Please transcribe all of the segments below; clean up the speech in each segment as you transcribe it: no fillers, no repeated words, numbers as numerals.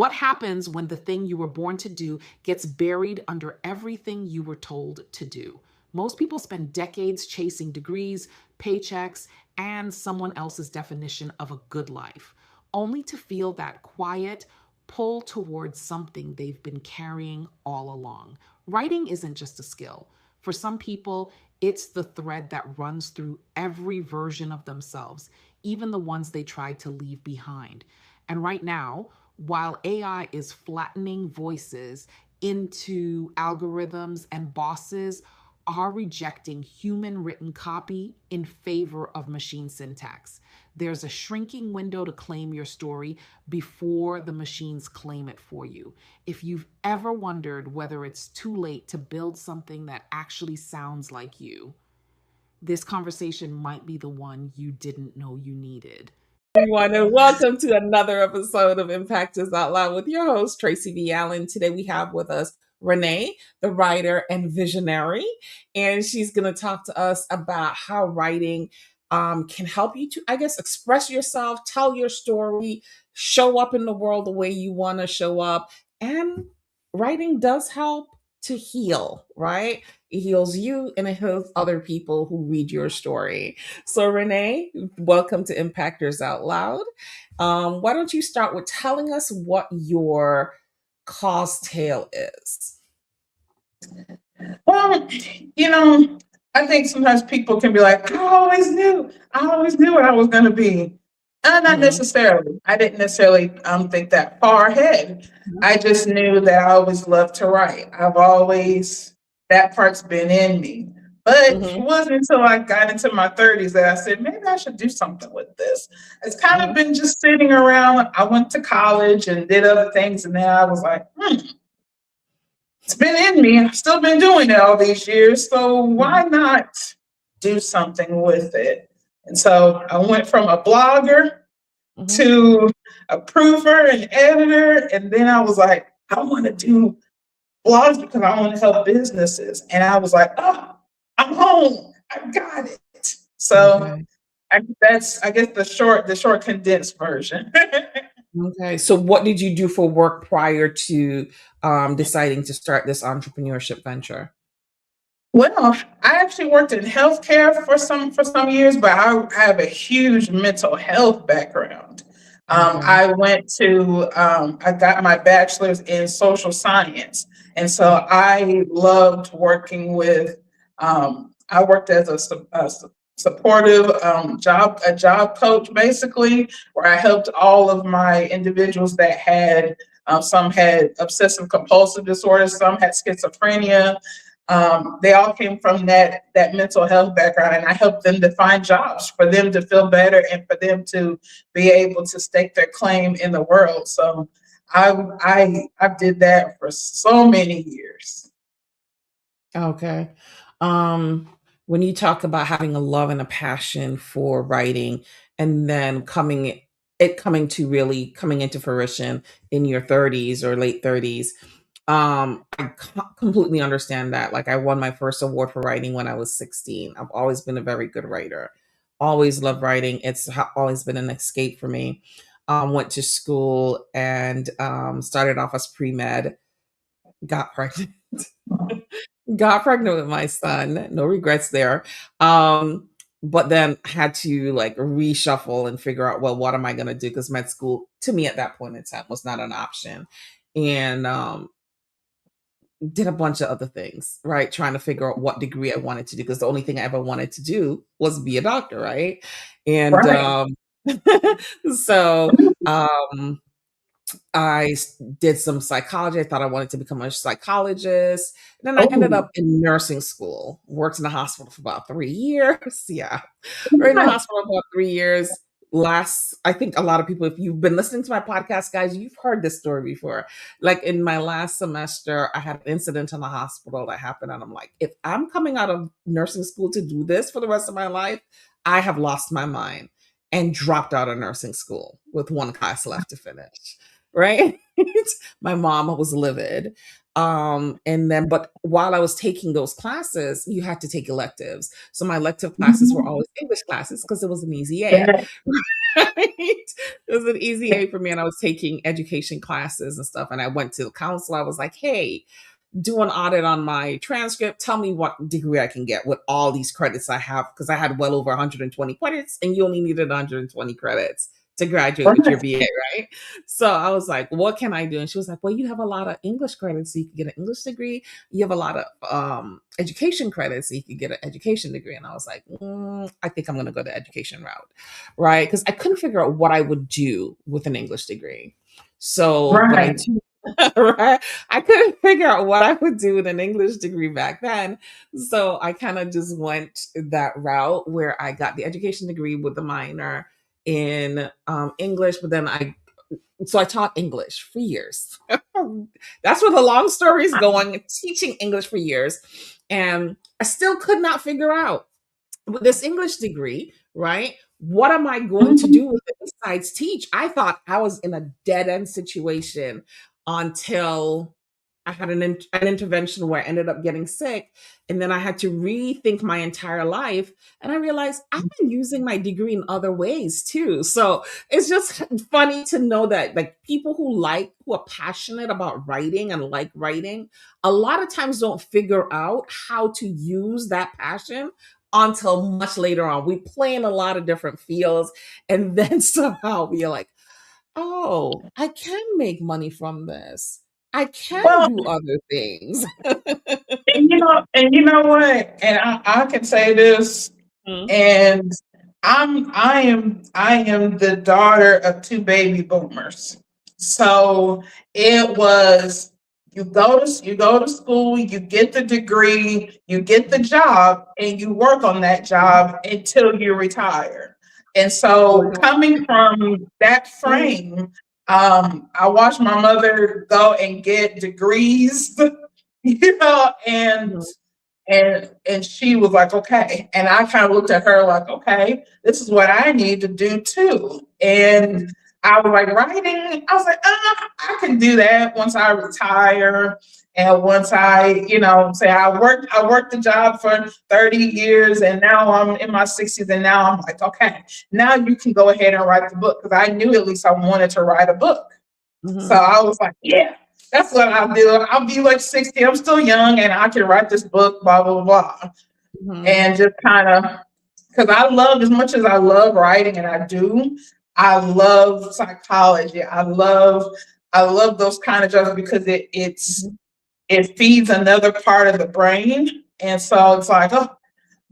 What happens when the thing you were born to do gets buried under everything you were told to do? Most people spend decades chasing degrees, paychecks, and someone else's definition of a good life, only to feel that quiet pull towards something they've been carrying all along. Writing isn't just a skill. For some people, it's the thread that runs through every version of themselves, even the ones they tried to leave behind. And right now, while AI is flattening voices into algorithms and bosses are rejecting human written copy in favor of machine syntax. There's a shrinking window to claim your story before the machines claim it for you. If you've ever wondered whether it's too late to build something that actually sounds like you, this conversation might be the one you didn't know you needed. Everyone, and welcome to another episode of Impactrs Out Loud with your host, Tracy V. Allen. Today we have with us Renee, the writer and visionary, and she's going to talk to us about how writing can help you to, express yourself, tell your story, show up in the world the way you want to show up. And writing does help to heal, right? It heals you and it heals other people who read your story. So Renee, welcome to Impactors Out Loud. Why don't you start with telling us what your cause tale is? Well, I think sometimes people can be like, I always knew what I was going to be. Not necessarily. I didn't necessarily think that far ahead. I just knew that I always loved to write. That part's been in me. But it wasn't until I got into my 30s that I said, maybe I should do something with this. It's kind of been just sitting around. I went to college and did other things. And then I was like, it's been in me. I've still been doing it all these years. So why not do something with it? And so I went from a blogger to a prover and editor. And then I was like, I want to do blogs because I want to help businesses. And I was like, oh, I'm home. I got it. So I guess the short condensed version. Okay. So what did you do for work prior to deciding to start this entrepreneurship venture? Well, I actually worked in healthcare for some years, but I have a huge mental health background. I got my bachelor's in social science. And so I loved working with, I worked as a supportive job coach, basically, where I helped all of my individuals that had, some had obsessive compulsive disorders, some had schizophrenia. They all came from that mental health background, and I helped them to find jobs for them to feel better and for them to be able to stake their claim in the world. So I did that for so many years. Okay. When you talk about having a love and a passion for writing and then coming into fruition in your 30s or late 30s, I completely understand that. Like, I won my first award for writing when I was 16. I've always been a very good writer. Always loved writing. It's always been an escape for me. Went to school and started off as pre-med, got pregnant. Got pregnant with my son. No regrets there. But then had to like reshuffle and figure out, well, what am I going to do? Because med school to me at that point in time was not an option. And did a bunch of other things, right? Trying to figure out what degree I wanted to do, because the only thing I ever wanted to do was be a doctor, right? And so I did some psychology. I thought I wanted to become a psychologist. And then I ended up in nursing school, worked in the hospital for about 3 years. Yeah. Right in the hospital for about 3 years. I think a lot of people, if you've been listening to my podcast, guys, you've heard this story before. Like in my last semester, I had an incident in the hospital that happened. And I'm like, if I'm coming out of nursing school to do this for the rest of my life, I have lost my mind, and dropped out of nursing school with one class left to finish. Right? My mom was livid. And then, but while I was taking those classes, you had to take electives. So my elective classes were Mhm. always English classes because it was an easy A. Yeah. Right? It was an easy A for me. And I was taking education classes and stuff. And I went to the counselor. I was like, hey, do an audit on my transcript. Tell me what degree I can get with all these credits I have, because I had well over 120 credits and you only needed 120 credits to graduate with your Right. BA, right? So I was like, what can I do? And she was like, well, you have a lot of English credits, so you could get an English degree. You have a lot of education credits, so you could get an education degree. And I was like, I think I'm going to go the education route, right? Because I couldn't figure out what I would do with an English degree. So, but I Right. do, right? I couldn't figure out what I would do with an English degree back then. So I kind of just went that route where I got the education degree with the minor in English, but then I taught English for years. That's where the long story is going, teaching English for years. And I still could not figure out with this English degree, right? What am I going to Mhm. do with it besides teach? I thought I was in a dead end situation until I had an intervention where I ended up getting sick. And then I had to rethink my entire life. And I realized I've been using my degree in other ways too. So it's just funny to know that, like, people who are passionate about writing and like writing, a lot of times don't figure out how to use that passion until much later on. We play in a lot of different fields, and then somehow we're like, oh, I can make money from this. I can Well, do other things. and you know what? And I can say this, Mhm. and I am the daughter of two baby boomers. So it was you go to school, you get the degree, you get the job, and you work on that job until you retire. And so coming from that frame, I watched my mother go and get degrees, and Mhm. she was like, okay. And I kind of looked at her like, okay, this is what I need to do too. And Mhm. I was like, writing, I was like, I can do that once I retire. And once say I worked the job for 30 years and now I'm in my 60s and now I'm like, okay, now you can go ahead and write the book. Because I knew at least I wanted to write a book. So Mhm. I was like, yeah, that's what I'll do. I'll be like 60. I'm still young and I can write this book, blah, blah, blah. Mhm. And just kind of, because I love, as much as I love writing, and I love psychology. I love those kind of jobs because Mhm. it feeds another part of the brain. And so it's like, oh,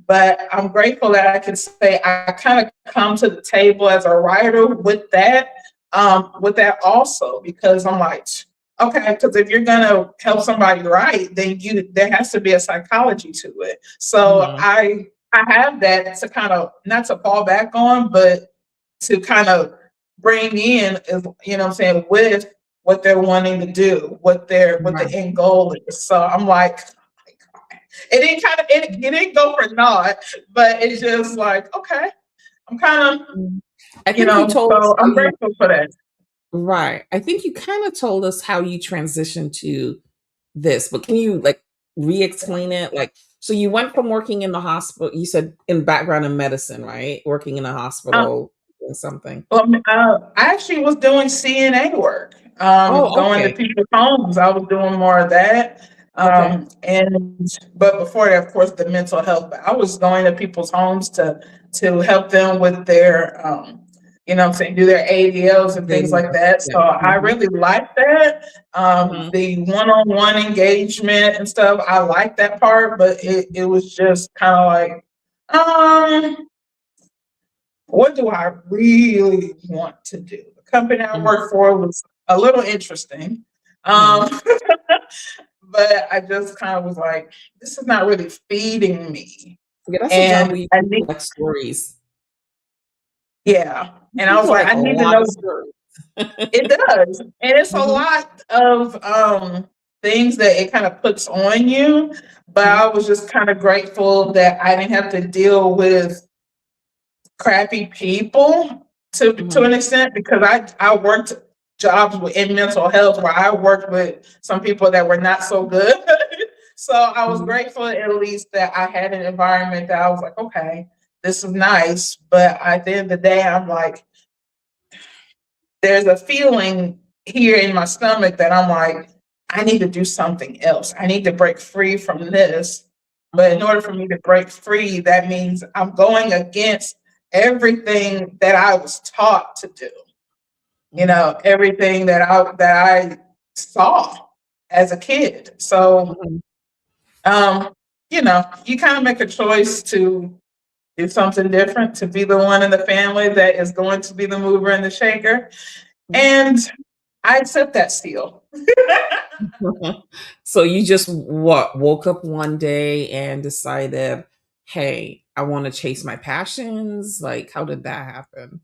but I'm grateful that I can say I kind of come to the table as a writer with that also, because I'm like, okay, because if you're gonna help somebody write, then there has to be a psychology to it. So Mhm. I have that to kind of, not to fall back on, but to kind of bring in, what I'm saying, with what they're wanting to do, what the Right. end goal is. So I'm like, it didn't go for naught, but it's just like, okay, I'm kind of, Mhm. I think you told us so how I'm you grateful for that. right. I think you kind of told us how you transitioned to this, but can you, like, re-explain it? Like, so you went from working in the hospital, you said in background in medicine, right? Working in a Uh, hospital and something. well, I actually was doing CNA work, Oh, going to okay. people's homes. I was doing more of that. Okay. But before that, of course, the mental health. But I was going to people's homes to help them with their, what I'm saying, do their ADLs and things Daily like that. yeah. So I Mhm. really like that. Mhm. The one-on-one engagement and stuff, I like that part, but it was just kind of like, um, what do I really want to do? The company I Mhm. worked for was a little interesting. Mhm. Um, but I just kind of was like, this is not really feeding me. Yeah, that's a job And where you I can need, collect stories. yeah. And I You was like, collect I a need to lot know. of stories. It does. And it's a Mhm. lot of things that it kind of puts on you. But Mhm. I was just kind of grateful that I didn't have to deal with crappy people to Mhm. an extent, because I worked jobs in mental health where I worked with some people that were not so good. So I was Mhm. grateful at least that I had an environment that I was like, okay, this is nice. But at the end of the day, I'm like, there's a feeling here in my stomach that I'm like, I need to do something else. I need to break free from this. But in Mhm. order for me to break free, that means I'm going against everything that I was taught to do. You Mhm. know, everything that I saw as a kid. So, Mhm. um, you know, you kind of make a choice to do something different, to be the one in the family that is going to be the mover and the shaker. Mhm. And I accept that still. So you just woke up one day and decided, hey, I want to chase my passions? Like, how did that happen?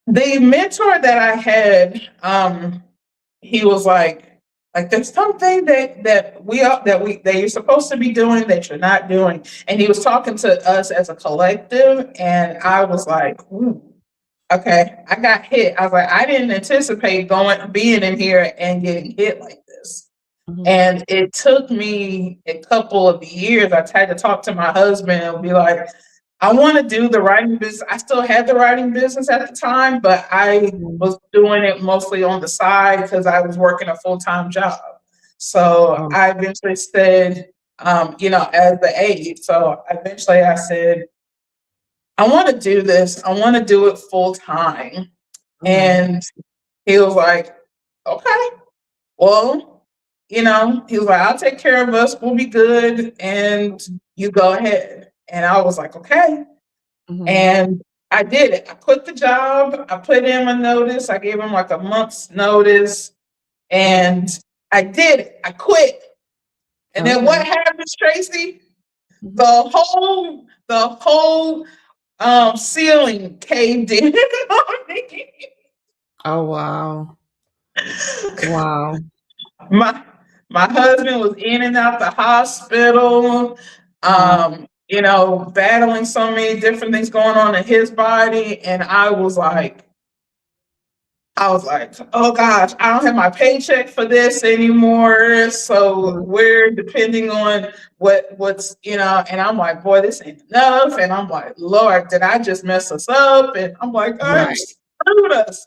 The mentor that I had, he was like there's something that you're supposed to be doing that you're not doing. And he was talking to us as a collective, and I was like, ooh, okay, I got hit. I was like, I didn't anticipate being in here and getting hit like this. Mhm. And it took me a couple of years. I tried to talk to my husband and be like, I want to do the writing business. I still had the writing business at the time, but I Mhm. was doing it mostly on the side because I was working a full-time job. So Um, I eventually said, as the aide, so eventually I said, I want to do this. I want to do it full time. mhm. And he was like, okay, well, he was like, I'll take care of us. We'll be good. And you go ahead. And I was like, okay. Mhm. And I did it. I quit the job. I put in my notice. I gave him like a month's notice. Mhm. And I did it. I quit. And then Okay. what happens, Tracy? Mhm. The whole ceiling caved in on me. Oh, wow. Wow. my my husband was in and out the hospital, Mhm. battling so many different things going on in his body. And I was like, oh gosh, I don't have my paycheck for this anymore. So Mhm. we're depending on what's. And I'm like, boy, this ain't enough. And I'm like, Lord, did I just mess us up? And I'm like, God, Right. screwed us.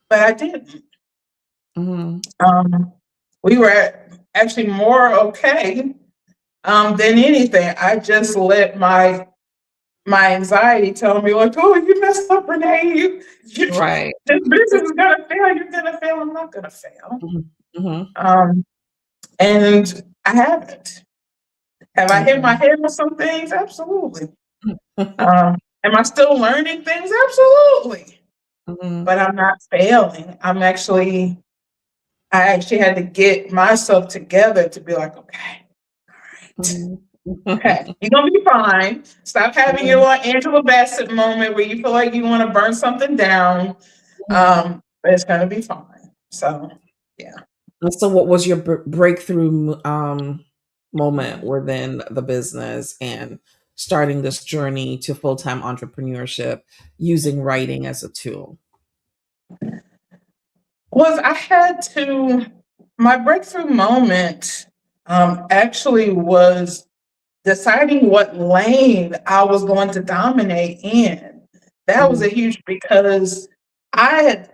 But I didn't. Mhm. Um, we were actually more okay than anything. I just let my anxiety tell me like, oh, you messed up, Renee. Right. This business is gonna fail. You're gonna fail. I'm not gonna fail. Mhm. Mhm. Um, and I haven't. Have I hit my Okay. head with some things? Absolutely. Am I still learning things? Absolutely. Mhm. But I'm not failing. I actually had to get myself together to be like, okay, Mhm. okay, you're gonna be fine. Stop having your Mhm. little Angela Bassett moment where you feel like you want to burn something down. Mhm. But it's gonna be fine. So yeah. And so what was your breakthrough moment within the business and starting this journey to full-time entrepreneurship using writing as a tool? Was I had to My breakthrough moment actually was deciding what lane I was going to dominate in. That was a Mhm. huge because I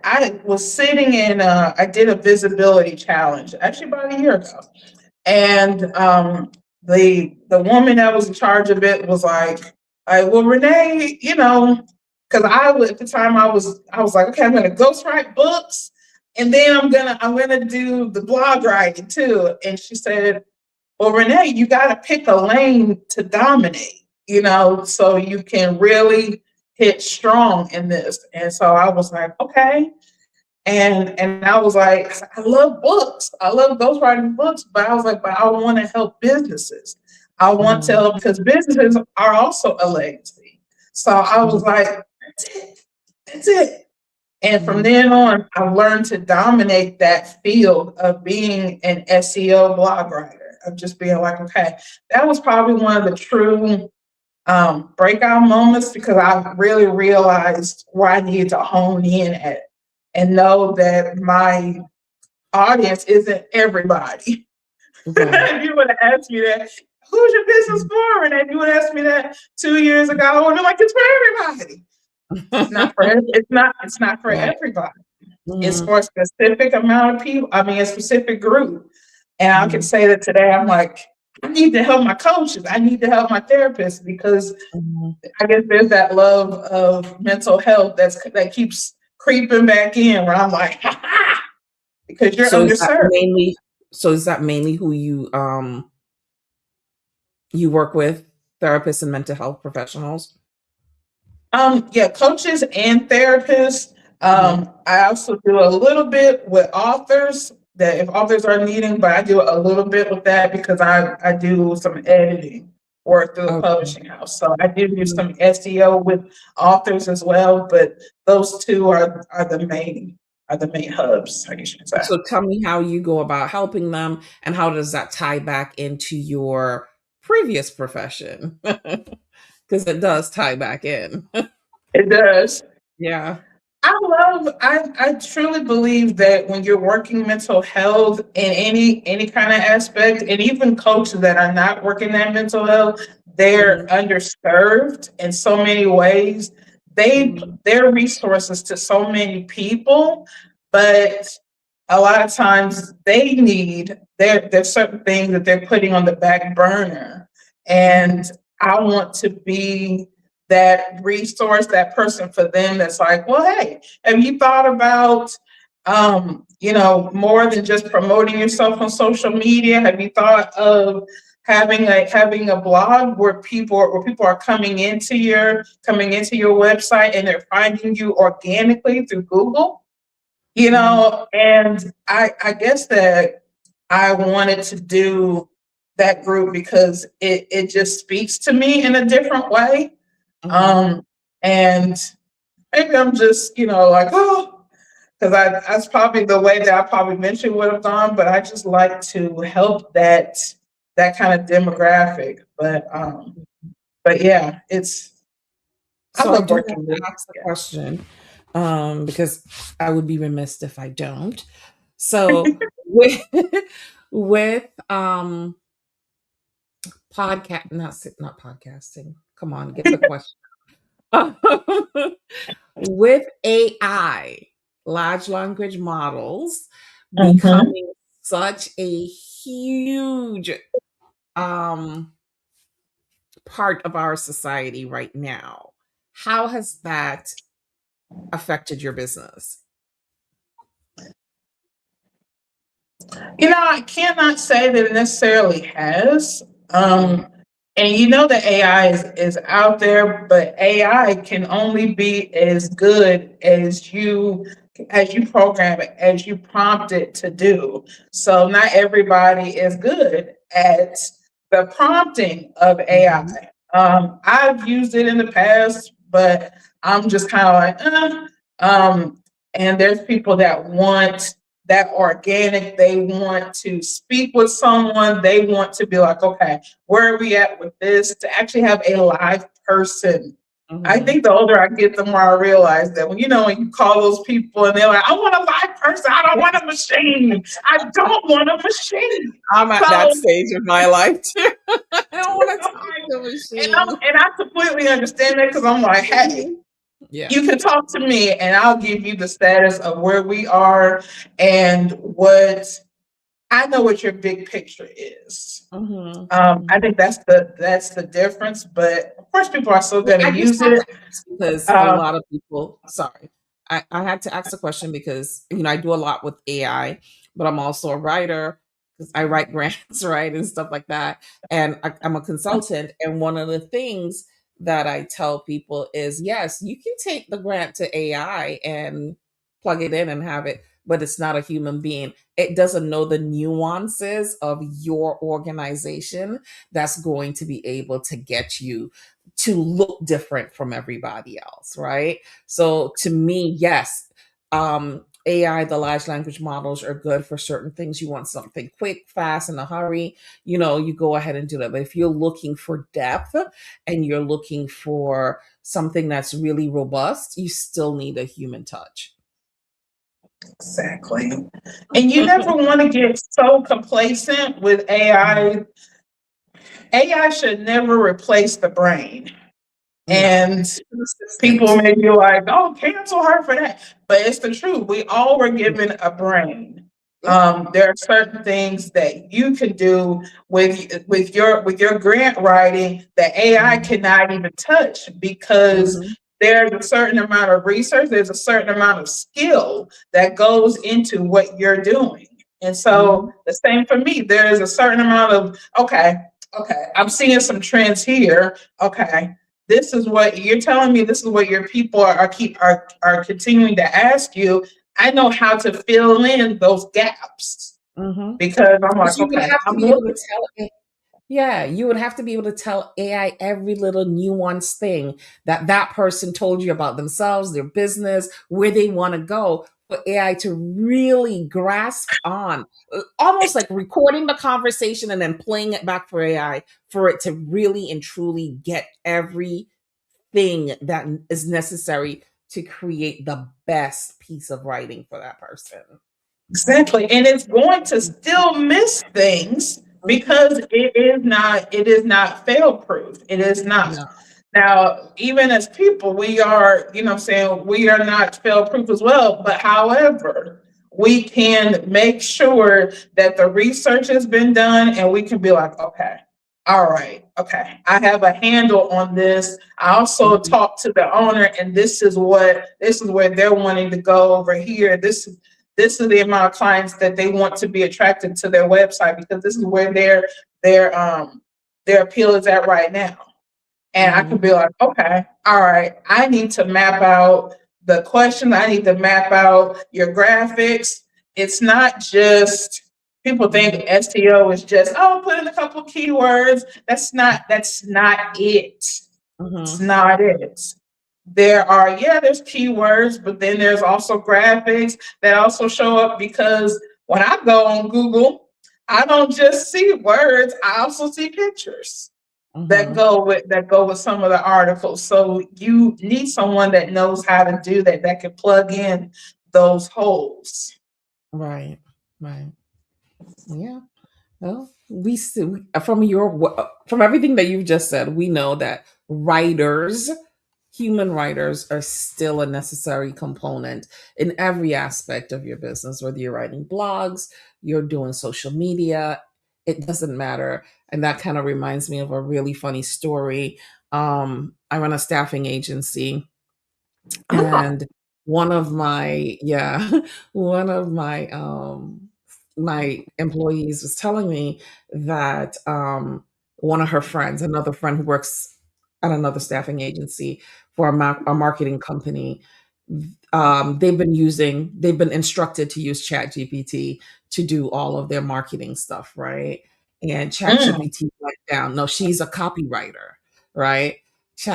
was sitting in I did a visibility challenge actually about a year ago. And the woman that was in charge of it was like, well, Renee, because at the time I was like, okay, I'm gonna ghostwrite books, and then I'm gonna do the blog writing too. And she said, well, Renee, you got to pick a lane to dominate, so you can really hit strong in this. And so I was like, okay. And I was like, I love books. I love ghostwriting books, but I was like, but I want to help businesses. I want to Mhm. help because businesses are also a legacy. So I was Mhm. like, that's it. That's it. And from Mhm. then on, I learned to dominate that field of being an SEO blog writer, of just being like, okay, that was probably one of the true breakout moments because I really realized where I needed to hone in at. and know that my audience isn't everybody. Right. If you would have asked me that, who's your business for? And if you would have asked me that 2 years ago, I would have been like, it's for everybody. It's not for Right. everybody. It's Mhm. for a specific amount of people. I mean, a specific group. And I can Mhm. say that today, I'm like, I need to help my coaches. I need to help my therapists because Mhm. I guess there's that love of mental health that keeps creeping back in where I'm like, ha ha, because you're So is that underserved. mainly who you work with, therapists and mental health professionals? Yeah, coaches and therapists. Mhm. I also do a little bit with authors that if authors are needing, but I do a little bit with that because I do some editing work through the Okay. publishing house. So I do Mhm. some SEO with authors as well, but those two are the main hubs, I guess you could say. So tell me how you go about helping them, and how does that tie back into your previous profession? Because it does tie back in. It does. Yeah. I truly believe that when you're working mental health in any kind of aspect, and even coaches that are not working that mental health, they're Mhm. underserved in so many ways. Mhm. They're resources to so many people, but a lot of times there's certain things that they're putting on the back burner. Mhm. And I want to be that resource, that person for them that's like, well, hey, have you thought about more than just promoting yourself on social media? Have you thought of having a blog where people are coming into your website and they're finding you organically through Google? Mhm. And I guess that I wanted to do that group because it just speaks to me in a different way. Mhm. Um, and maybe I'm just, like, oh, because that's probably the way that I probably eventually would have gone, but I just like to help that kind of demographic. But yeah, I So I love do have working with to ask the yeah. question, because I would be remiss if I don't. So with with podcast, not podcasting. Come on, get the question. With AI, large language models Mhm. becoming such a huge um part of our society right now, how has that affected your business? I cannot say that it necessarily has. Mhm. And that AI is out there, but AI can only be as good as you program it, as you prompt it to do. So not everybody is good at the prompting of Mhm. AI. I've used it in the past, but I'm just kind of like, and there's people that want that organic. They want to speak with someone. They want to be like, okay, where are we at with this? To actually have a live person. I Mhm. think the older I get, the more I realize that when you call those people and they're like, I want a live person. I don't want a machine. I don't want a machine. I'm at that So stage of my life too. I don't want to I'm talk like, to a machine. and I completely understand that because I'm like, hey, Mhm. Yeah. you can talk to me and I'll give you the status of where we are and I know what your big picture is. Mhm. I Mhm. think that's the difference, but of course, people are still Well, going to I just use have to it. ask because a Um, lot of people, sorry, I had to ask the question because, I do a lot with AI, but I'm also a writer because I write grants, right, and stuff like that. And I'm a consultant. And one of the things that I tell people is, yes, you can take the grant to AI and plug it in and have it, but it's not a human being. It doesn't know the nuances of your organization that's going to be able to get you to look different from everybody else, right? So to me, yes, AI, the large language models are good for certain things. You want something quick, fast, in a hurry, you go ahead and do that. But if you're looking for depth and you're looking for something that's really robust, you still need a human touch. Exactly. And you never want to get so complacent with AI. AI should never replace the brain. No, And it's an people assistant. may be like, "Oh, cancel her for that," but it's the truth. We all were given a brain. Yep. There are certain things that you can do with your grant writing that AI Mhm. cannot even touch because Mhm. there's a certain amount of research, there's a certain amount of skill that goes into what you're doing. And so Mhm. the same for me. There is a certain amount of okay, I'm seeing some trends here. Okay, this is what you're telling me, this is what your people are continuing to ask you. I know how to fill in those gaps Mhm. because I'm Because like, you would okay, have to I'm be able to looking. tell it. Yeah, you would have to be able to tell AI every little nuanced thing that that person told you about themselves, their business, where they want to go, for AI to really grasp on. Almost like recording the conversation and then playing it back for AI for it to really and truly get everything that is necessary to create the best piece of writing for that person. Exactly. And it's going to still miss things Mhm. because it is not fail proof. It is not. No. Now, even as people, we are, saying we are not fail proof as well. But however, we can make sure that the research has been done and we can be like, okay, all right, okay, I have a handle on this. I also Mhm. talked to the owner, and this is where they're wanting to go over here. This is the amount of clients that they want to be attracted to their website because this is where their appeal is at right now. And I could Mhm. be like, okay, all right, I need to map out the questions. I need to map out your graphics. It's not just people think Mhm. SEO is just, oh, put in a couple keywords. That's not it. It's Mhm. not it. There's keywords, but then there's also graphics that also show up because when I go on Google, I don't just see words, I also see pictures that Mhm. go with some of the articles. So you need someone that knows how to do that, that can plug in those holes. Right. Right. Yeah. Well, from everything that you've just said, we know that writers, human writers, are still a necessary component in every aspect of your business. Whether you're writing blogs, you're doing social media, it doesn't matter. And that kind of reminds me of a really funny story. I run a staffing agency, Oh, and one of my yeah one of my employees was telling me that one of her friends, another friend who works at another staffing agency for a marketing company, they've been instructed to use chat gpt to do all of their marketing stuff, right? And chat mm, gpt went down. No, she's a copywriter, right?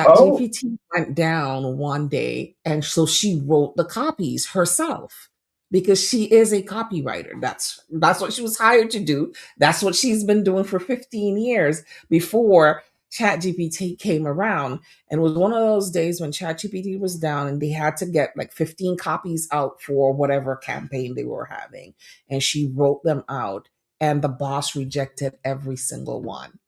oh, ChatGPT went down one day, and so she wrote the copies herself because she is a copywriter. That's what she was hired to do. That's what she's been doing for 15 years before ChatGPT came around. And it was one of those days when ChatGPT was down and they had to get like 15 copies out for whatever campaign they were having. And she wrote them out, and the boss rejected every single one.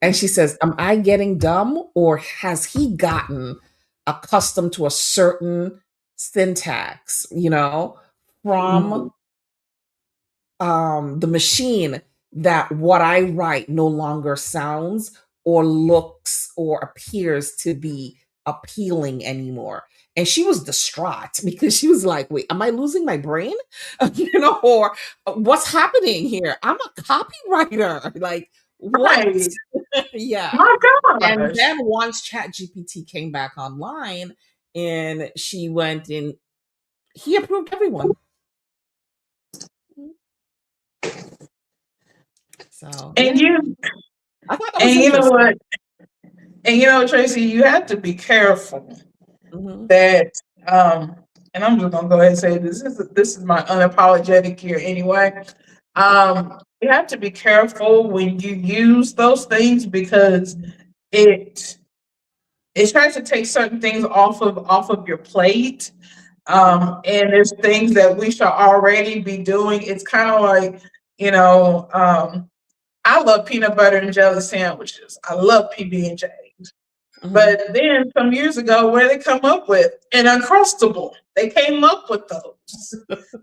And she says, am I getting dumb, or has he gotten accustomed to a certain syntax, from mm, the machine, that what I write no longer sounds or looks or appears to be appealing anymore. And she was distraught because she was like, wait, am I losing my brain? Or what's happening here? I'm a copywriter. Like, what? right. Yeah. My And gosh. then once ChatGPT came back online and she went in, he approved everyone. So And yeah, you I thought that was and you know interesting. what? And Tracy, you have to be careful Hmm. that and I'm just gonna go ahead and say this is my unapologetic here anyway. You have to be careful when you use those things because it it tries to take certain things off of your plate. And there's things that we should already be doing. It's kind of like, you know, I love peanut butter and jelly sandwiches. I love PB&J. But then some years ago, where they come up with an Uncrustable, they came up with those,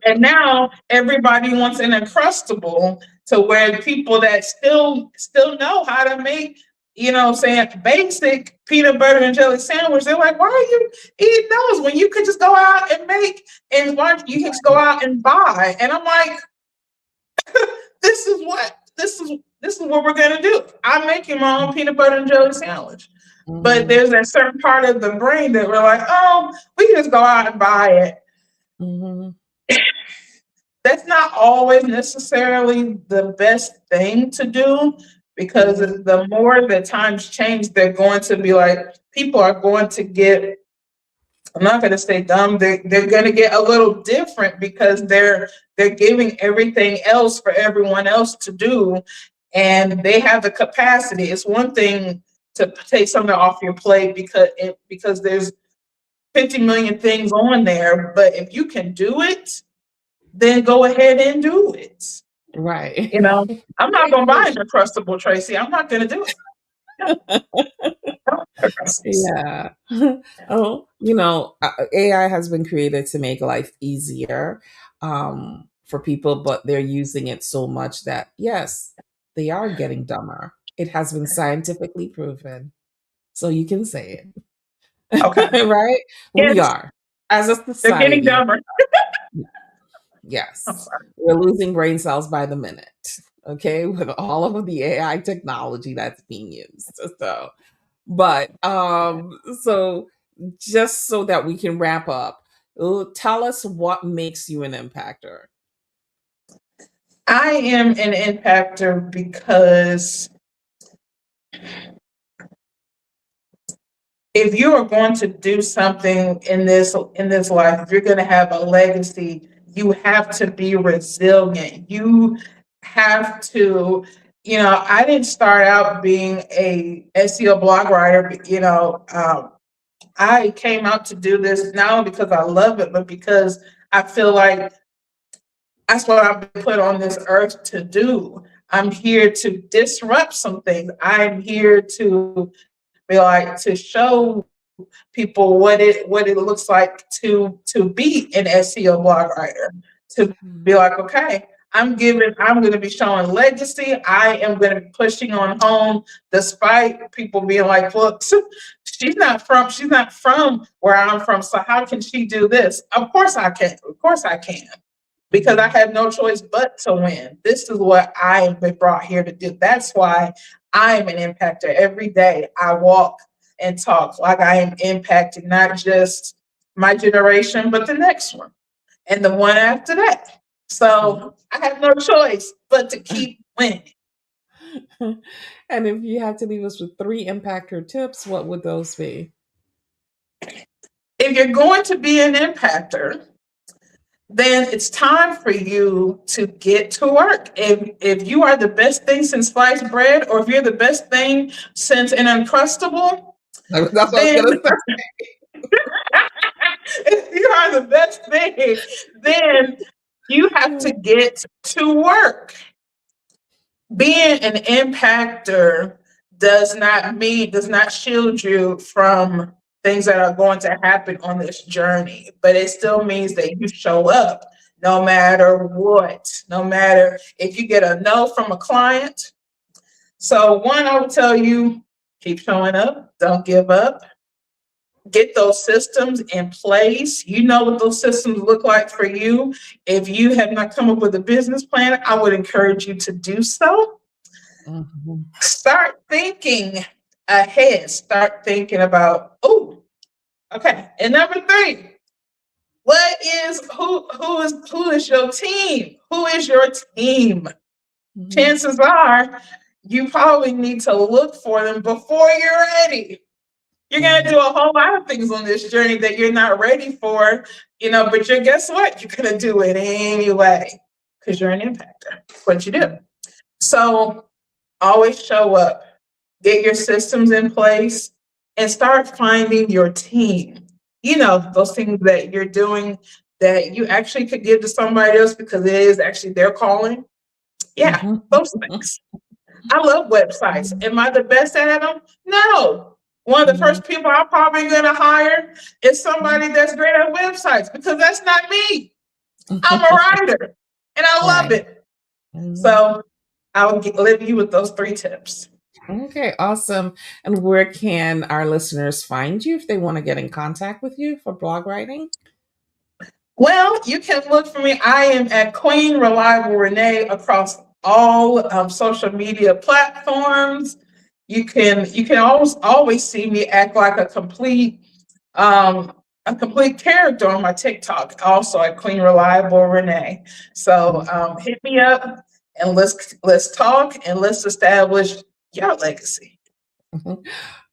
and now everybody wants an Uncrustable, to where people that still know how to make, saying basic peanut butter and jelly sandwich, they're like, why are you eating those when you could just go out and make, and why you can just go out and buy? And I'm like, this is what we're gonna do. I'm making my own peanut butter and jelly sandwich. But there's that certain part of the brain that we're like, oh, we can just go out and buy it. That's not always necessarily the best thing to do, because the more the times change, they're going to be like, people are going to get, I'm not going to say dumb, they're going to get a little different, because they're giving everything else for everyone else to do, and they have the capacity. It's one thing to take something off your plate because there's 50 million things on there, but if you can do it, then go ahead and do it. Right. I'm not going to buy an Uncrustable, Tracy. I'm not going to do it. Yeah. Oh, AI has been created to make life easier for people, but they're using it so much that, yes, they are getting dumber. It has been scientifically proven. So you can say it. Okay. Right? Yes. We are. As a society. They're getting dumber. Yes. We're losing brain cells by the minute. Okay. With all of the AI technology that's being used. So just so that we can wrap up, tell us what makes you an impactor. I am an impactor because if you are going to do something in this life, if you're going to have a legacy, you have to be resilient. You have to, I didn't start out being a SEO blog writer. I came out to do this not only because I love it, but because I feel like that's what I've been put on this earth to do. I'm here to disrupt some things. I'm here to be like, to show people what it looks like to be an SEO blog writer. To be like, okay, I'm going to be showing legacy. I am going to be pushing on home, despite people being like, look, she's not from where I'm from, so how can she do this? Of course I can. Because I have no choice but to win. This is what I have been brought here to do. That's why I am an impactor. Every day I walk and talk like I am impacting not just my generation, but the next one and the one after that. So I have no choice but to keep winning. And if you had to leave us with 3 impactor tips, what would those be? If you're going to be an impactor, then it's time for you to get to work. If you are the best thing since sliced bread, or if you're the best thing since an Uncrustable, that's what I was going to say. If you are the best thing, then you have to get to work. Being an impactor does not shield you from things that are going to happen on this journey, but it still means that you show up no matter what, no matter if you get a no from a client. So one, I would tell you, keep showing up, don't give up. Get those systems in place. You know what those systems look like for you. If you have not come up with a business plan, I would encourage you to do so. Start thinking ahead. Start thinking about, okay. And number 3, who is your team? Who is your team? Chances are you probably need to look for them before you're ready. You're going to do a whole lot of things on this journey that you're not ready for, but guess what? You're going to do it anyway because you're an impactor. That's what you do. So always show up, get your systems in place, and start finding your team. those things that you're doing that you actually could give to somebody else because it is actually their calling. Yeah, those things. I love websites. Am I the best at them? No. One of the first people I'm probably going to hire is somebody that's great at websites because that's not me. I'm a writer and I love Right. it. So I'll leave you with those 3 tips. Okay, awesome. And where can our listeners find you if they want to get in contact with you for blog writing? Well, you can look for me. I am at Queen Reliable Renee across all social media platforms. You can always see me act like a complete character on my TikTok, also at Queen Reliable Renee. So hit me up and let's talk and let's establish your legacy. All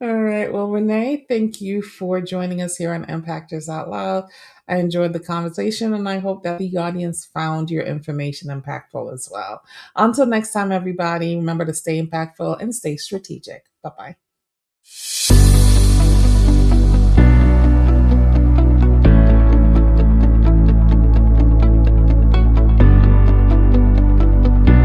right. Well, Renee, thank you for joining us here on Impactors Out Loud. I enjoyed the conversation and I hope that the audience found your information impactful as well. Until next time, everybody, remember to stay impactful and stay strategic. Bye-bye.